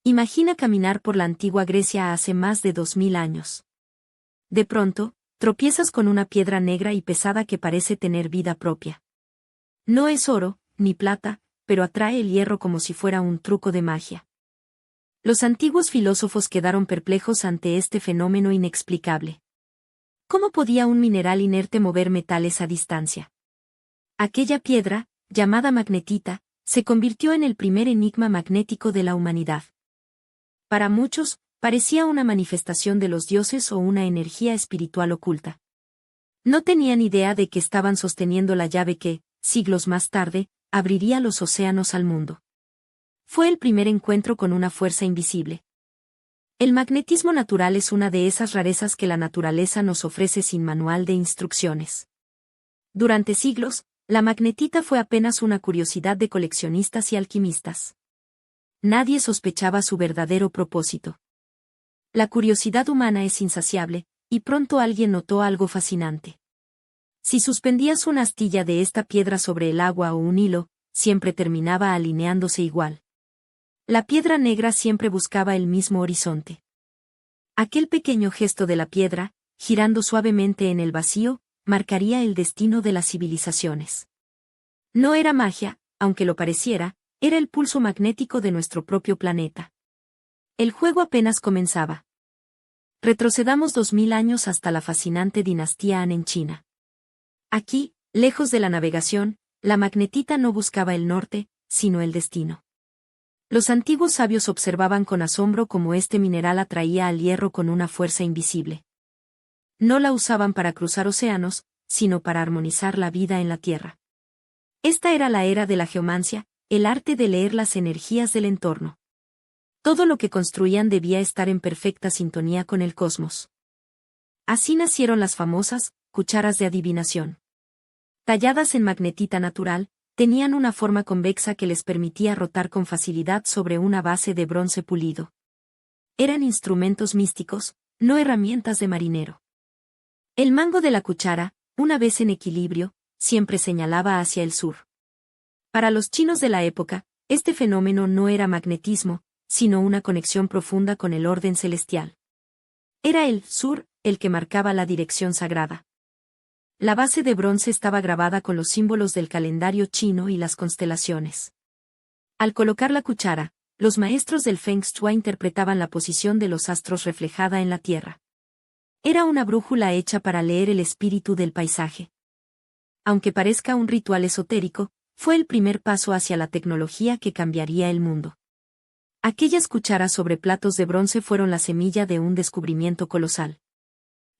Imagina caminar por la antigua Grecia hace más de 2000 años. De pronto, tropiezas con una piedra negra y pesada que parece tener vida propia. No es oro, ni plata, pero atrae el hierro como si fuera un truco de magia. Los antiguos filósofos quedaron perplejos ante este fenómeno inexplicable. ¿Cómo podía un mineral inerte mover metales a distancia? Aquella piedra, llamada magnetita, se convirtió en el primer enigma magnético de la humanidad. Para muchos, parecía una manifestación de los dioses o una energía espiritual oculta. No tenían idea de que estaban sosteniendo la llave que, siglos más tarde, abriría los océanos al mundo. Fue el primer encuentro con una fuerza invisible. El magnetismo natural es una de esas rarezas que la naturaleza nos ofrece sin manual de instrucciones. Durante siglos, la magnetita fue apenas una curiosidad de coleccionistas y alquimistas. Nadie sospechaba su verdadero propósito. La curiosidad humana es insaciable, y pronto alguien notó algo fascinante. Si suspendías una astilla de esta piedra sobre el agua o un hilo, siempre terminaba alineándose igual. La piedra negra siempre buscaba el mismo horizonte. Aquel pequeño gesto de la piedra, girando suavemente en el vacío, marcaría el destino de las civilizaciones. No era magia, aunque lo pareciera, era el pulso magnético de nuestro propio planeta. El juego apenas comenzaba. Retrocedamos 2000 años hasta la fascinante dinastía Han en China. Aquí, lejos de la navegación, la magnetita no buscaba el norte, sino el destino. Los antiguos sabios observaban con asombro cómo este mineral atraía al hierro con una fuerza invisible. No la usaban para cruzar océanos, sino para armonizar la vida en la Tierra. Esta era la era de la geomancia, el arte de leer las energías del entorno. Todo lo que construían debía estar en perfecta sintonía con el cosmos. Así nacieron las famosas cucharas de adivinación. Talladas en magnetita natural, tenían una forma convexa que les permitía rotar con facilidad sobre una base de bronce pulido. Eran instrumentos místicos, no herramientas de marinero. El mango de la cuchara, una vez en equilibrio, siempre señalaba hacia el sur. Para los chinos de la época, este fenómeno no era magnetismo, sino una conexión profunda con el orden celestial. Era el sur, el que marcaba la dirección sagrada. La base de bronce estaba grabada con los símbolos del calendario chino y las constelaciones. Al colocar la cuchara, los maestros del Feng Shui interpretaban la posición de los astros reflejada en la tierra. Era una brújula hecha para leer el espíritu del paisaje. Aunque parezca un ritual esotérico, fue el primer paso hacia la tecnología que cambiaría el mundo. Aquellas cucharas sobre platos de bronce fueron la semilla de un descubrimiento colosal.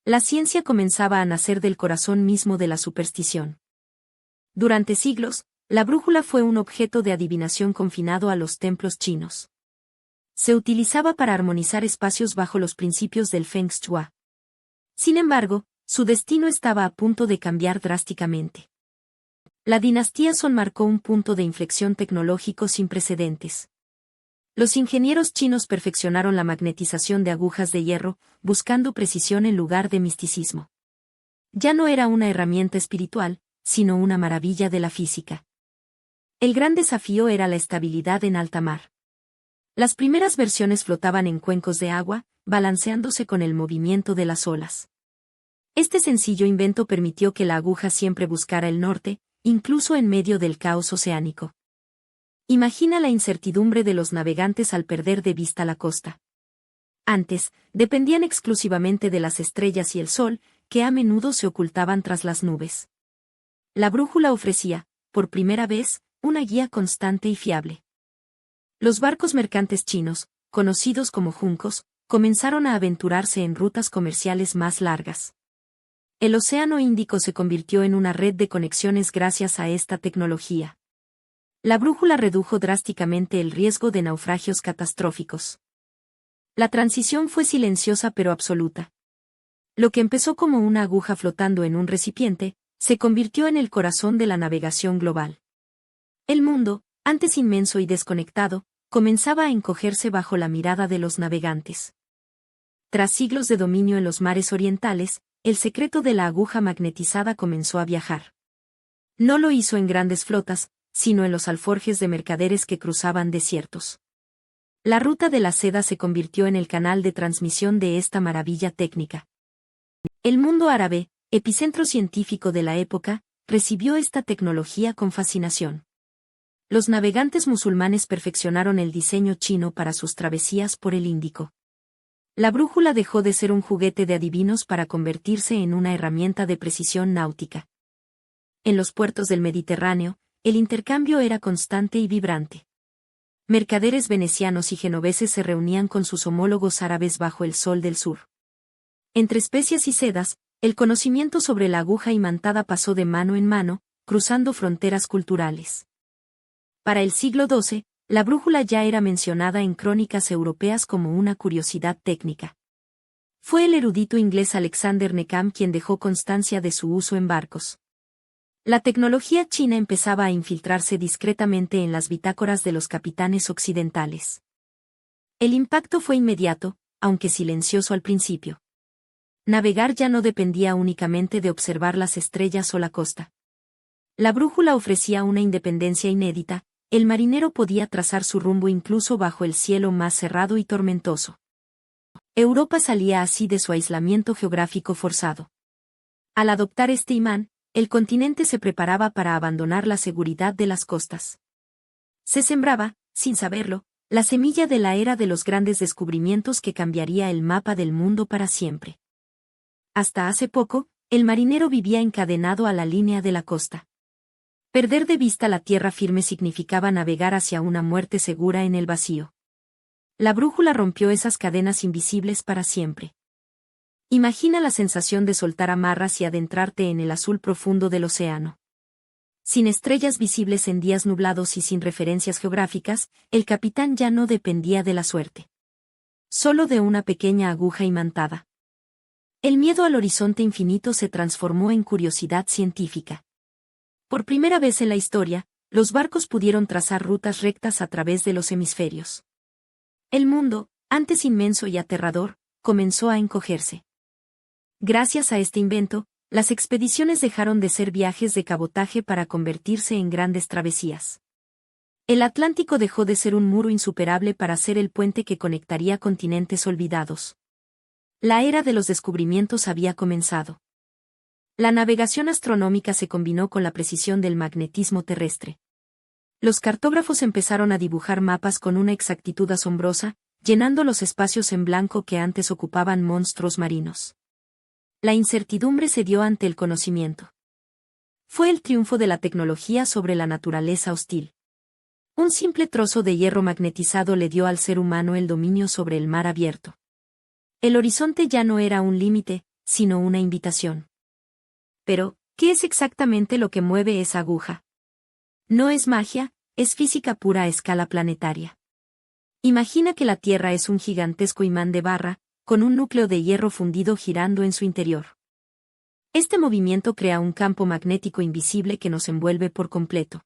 La ciencia comenzaba a nacer del corazón mismo de la superstición. Durante siglos, la brújula fue un objeto de adivinación confinado a los templos chinos. Se utilizaba para armonizar espacios bajo los principios del Feng Shui. Sin embargo, su destino estaba a punto de cambiar drásticamente. La dinastía Song marcó un punto de inflexión tecnológico sin precedentes. Los ingenieros chinos perfeccionaron la magnetización de agujas de hierro, buscando precisión en lugar de misticismo. Ya no era una herramienta espiritual, sino una maravilla de la física. El gran desafío era la estabilidad en alta mar. Las primeras versiones flotaban en cuencos de agua, balanceándose con el movimiento de las olas. Este sencillo invento permitió que la aguja siempre buscara el norte, incluso en medio del caos oceánico. Imagina la incertidumbre de los navegantes al perder de vista la costa. Antes, dependían exclusivamente de las estrellas y el sol, que a menudo se ocultaban tras las nubes. La brújula ofrecía, por primera vez, una guía constante y fiable. Los barcos mercantes chinos, conocidos como juncos, comenzaron a aventurarse en rutas comerciales más largas. El Océano Índico se convirtió en una red de conexiones gracias a esta tecnología. La brújula redujo drásticamente el riesgo de naufragios catastróficos. La transición fue silenciosa pero absoluta. Lo que empezó como una aguja flotando en un recipiente, se convirtió en el corazón de la navegación global. El mundo, antes inmenso y desconectado, comenzaba a encogerse bajo la mirada de los navegantes. Tras siglos de dominio en los mares orientales, el secreto de la aguja magnetizada comenzó a viajar. No lo hizo en grandes flotas, sino en los alforjes de mercaderes que cruzaban desiertos. La ruta de la seda se convirtió en el canal de transmisión de esta maravilla técnica. El mundo árabe, epicentro científico de la época, recibió esta tecnología con fascinación. Los navegantes musulmanes perfeccionaron el diseño chino para sus travesías por el Índico. La brújula dejó de ser un juguete de adivinos para convertirse en una herramienta de precisión náutica. En los puertos del Mediterráneo, el intercambio era constante y vibrante. Mercaderes venecianos y genoveses se reunían con sus homólogos árabes bajo el sol del sur. Entre especias y sedas, el conocimiento sobre la aguja imantada pasó de mano en mano, cruzando fronteras culturales. Para el siglo XII, la brújula ya era mencionada en crónicas europeas como una curiosidad técnica. Fue el erudito inglés Alexander Neckham quien dejó constancia de su uso en barcos. La tecnología china empezaba a infiltrarse discretamente en las bitácoras de los capitanes occidentales. El impacto fue inmediato, aunque silencioso al principio. Navegar ya no dependía únicamente de observar las estrellas o la costa. La brújula ofrecía una independencia inédita, el marinero podía trazar su rumbo incluso bajo el cielo más cerrado y tormentoso. Europa salía así de su aislamiento geográfico forzado. Al adoptar este imán, el continente se preparaba para abandonar la seguridad de las costas. Se sembraba, sin saberlo, la semilla de la era de los grandes descubrimientos que cambiaría el mapa del mundo para siempre. Hasta hace poco, el marinero vivía encadenado a la línea de la costa. Perder de vista la tierra firme significaba navegar hacia una muerte segura en el vacío. La brújula rompió esas cadenas invisibles para siempre. Imagina la sensación de soltar amarras y adentrarte en el azul profundo del océano. Sin estrellas visibles en días nublados y sin referencias geográficas, el capitán ya no dependía de la suerte. Solo de una pequeña aguja imantada. El miedo al horizonte infinito se transformó en curiosidad científica. Por primera vez en la historia, los barcos pudieron trazar rutas rectas a través de los hemisferios. El mundo, antes inmenso y aterrador, comenzó a encogerse. Gracias a este invento, las expediciones dejaron de ser viajes de cabotaje para convertirse en grandes travesías. El Atlántico dejó de ser un muro insuperable para ser el puente que conectaría continentes olvidados. La era de los descubrimientos había comenzado. La navegación astronómica se combinó con la precisión del magnetismo terrestre. Los cartógrafos empezaron a dibujar mapas con una exactitud asombrosa, llenando los espacios en blanco que antes ocupaban monstruos marinos. La incertidumbre cedió ante el conocimiento. Fue el triunfo de la tecnología sobre la naturaleza hostil. Un simple trozo de hierro magnetizado le dio al ser humano el dominio sobre el mar abierto. El horizonte ya no era un límite, sino una invitación. Pero, ¿qué es exactamente lo que mueve esa aguja? No es magia, es física pura a escala planetaria. Imagina que la Tierra es un gigantesco imán de barra, con un núcleo de hierro fundido girando en su interior. Este movimiento crea un campo magnético invisible que nos envuelve por completo.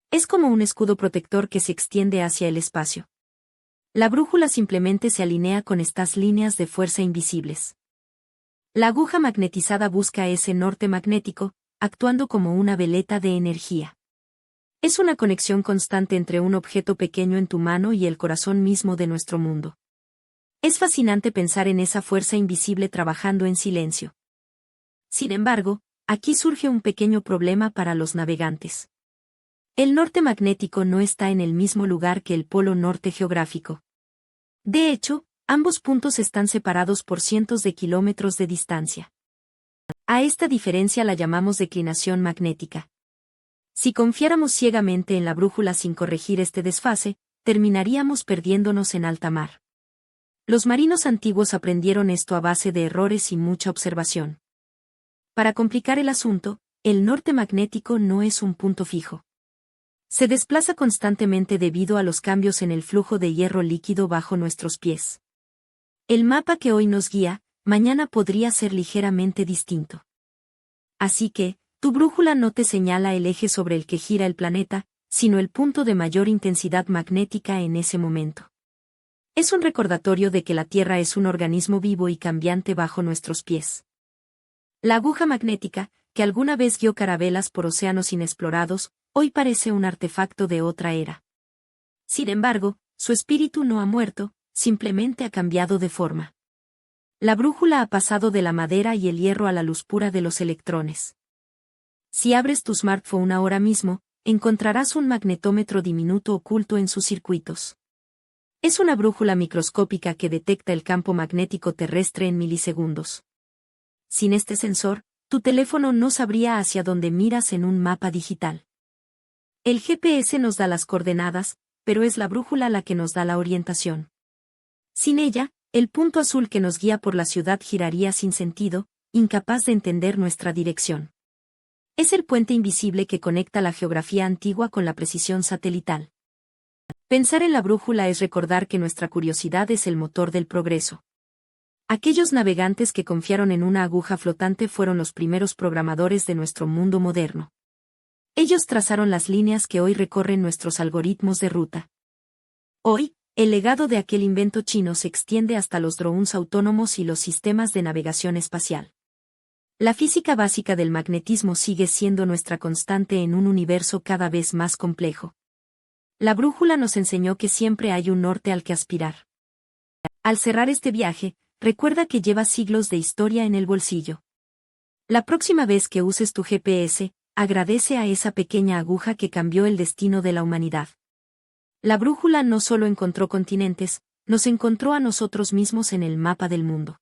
Es como un escudo protector que se extiende hacia el espacio. La brújula simplemente se alinea con estas líneas de fuerza invisibles. La aguja magnetizada busca ese norte magnético, actuando como una veleta de energía. Es una conexión constante entre un objeto pequeño en tu mano y el corazón mismo de nuestro mundo. Es fascinante pensar en esa fuerza invisible trabajando en silencio. Sin embargo, aquí surge un pequeño problema para los navegantes. El norte magnético no está en el mismo lugar que el polo norte geográfico. De hecho, ambos puntos están separados por cientos de kilómetros de distancia. A esta diferencia la llamamos declinación magnética. Si confiáramos ciegamente en la brújula sin corregir este desfase, terminaríamos perdiéndonos en alta mar. Los marinos antiguos aprendieron esto a base de errores y mucha observación. Para complicar el asunto, el norte magnético no es un punto fijo. Se desplaza constantemente debido a los cambios en el flujo de hierro líquido bajo nuestros pies. El mapa que hoy nos guía, mañana podría ser ligeramente distinto. Así que, tu brújula no te señala el eje sobre el que gira el planeta, sino el punto de mayor intensidad magnética en ese momento. Es un recordatorio de que la Tierra es un organismo vivo y cambiante bajo nuestros pies. La aguja magnética, que alguna vez guió carabelas por océanos inexplorados, hoy parece un artefacto de otra era. Sin embargo, su espíritu no ha muerto, simplemente ha cambiado de forma. La brújula ha pasado de la madera y el hierro a la luz pura de los electrones. Si abres tu smartphone ahora mismo, encontrarás un magnetómetro diminuto oculto en sus circuitos. Es una brújula microscópica que detecta el campo magnético terrestre en milisegundos. Sin este sensor, tu teléfono no sabría hacia dónde miras en un mapa digital. El GPS nos da las coordenadas, pero es la brújula la que nos da la orientación. Sin ella, el punto azul que nos guía por la ciudad giraría sin sentido, incapaz de entender nuestra dirección. Es el puente invisible que conecta la geografía antigua con la precisión satelital. Pensar en la brújula es recordar que nuestra curiosidad es el motor del progreso. Aquellos navegantes que confiaron en una aguja flotante fueron los primeros programadores de nuestro mundo moderno. Ellos trazaron las líneas que hoy recorren nuestros algoritmos de ruta. Hoy, el legado de aquel invento chino se extiende hasta los drones autónomos y los sistemas de navegación espacial. La física básica del magnetismo sigue siendo nuestra constante en un universo cada vez más complejo. La brújula nos enseñó que siempre hay un norte al que aspirar. Al cerrar este viaje, recuerda que llevas siglos de historia en el bolsillo. La próxima vez que uses tu GPS, agradece a esa pequeña aguja que cambió el destino de la humanidad. La brújula no solo encontró continentes, nos encontró a nosotros mismos en el mapa del mundo.